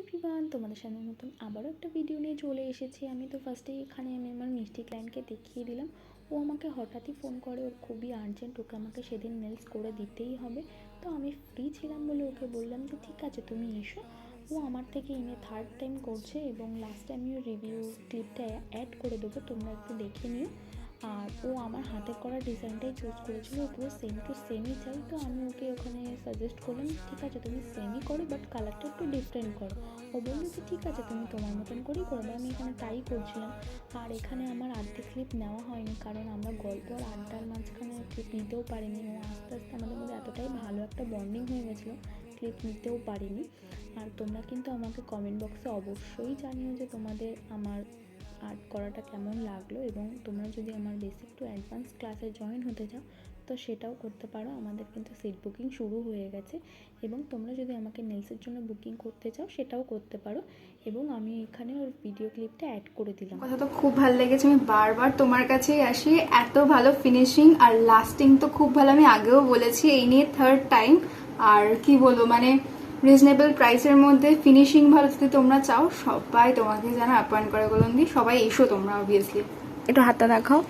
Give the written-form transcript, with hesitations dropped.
Everyone, তোমাদের সামনে নতুন আবারও একটা ভিডিও নিয়ে চলে এসেছি। আমি তো ফার্স্টেই এখানে আমি আমার মিষ্টি ক্লায়েন্টকে দেখিয়ে দিলাম। ও আমাকে হঠাৎই ফোন করে, ওর খুবই আর্জেন্ট, ওকে আমাকে সেদিন নেলস করে দিতেই হবে। তো আমি ফ্রি ছিলাম বলে ওকে বললাম যে ঠিক আছে তুমি এসো। ও আমার থেকে এনে থার্ড টাইম করছে এবং লাস্টে আমি ওর রিভিউ ক্লিপটা অ্যাড করে দেবো, তোমরা একটু দেখে নিও। আর ও আমার হাতে করা ডিজাইনটাই চুজ করেছিল, ও পুরো সেম টু সেমই চাই। তো আমি ওকে ওখানে সাজেস্ট করলাম ঠিক আছে তুমি সেমই করো, বাট কালারটা একটু ডিফারেন্ট করো। ও বললো যে ঠিক আছে তুমি তোমার মতন করেই করবে। আমি এখানে তাই করছিলাম। আর এখানে আমার আর্ধেক ক্লিপ নেওয়া হয়নি, কারণ আমরা গল্প আর আড্ডার মাঝখানে ক্লিপ নিতেও পারিনি। ও আস্তে আস্তে আমাদের মধ্যে এতটাই ভালো একটা বন্ডিং হয়ে গেছিলো, ক্লিপ নিতেও পারিনি। আর তোমরা কিন্তু আমাকে কমেন্ট বক্সে অবশ্যই জানিও যে তোমাদের আমার আর্ট করাটা কেমন লাগলো, এবং তোমরা যদি আমার বেসিক টু অ্যাডভান্স ক্লাসে জয়েন হতে চাও তো সেটাও করতে পারো। আমাদের কিন্তু সিট বুকিং শুরু হয়ে গেছে, এবং তোমরা যদি আমাকে নেলসের জন্য বুকিং করতে চাও সেটাও করতে পারো। এবং আমি এখানে ওর ভিডিও ক্লিপটা অ্যাড করে দিলাম। কথা তো খুব ভালো লেগেছে, আমি বারবার তোমার কাছেই আসি। এত ভালো ফিনিশিং আর লাস্টিং তো খুব ভালো, আমি আগেও বলেছি, এই নিয়ে থার্ড টাইম। আর কি বলবো, মানে রিজনেবল প্রাইসের মধ্যে ফিনিশিং ভালো যদি তোমরা চাও, সবাই তোমাকে যেন অ্যাপয়েন্ট করে বলুন দি, সবাই এসো তোমরা অবভিয়াসলি। একটু হাতটা দেখাও।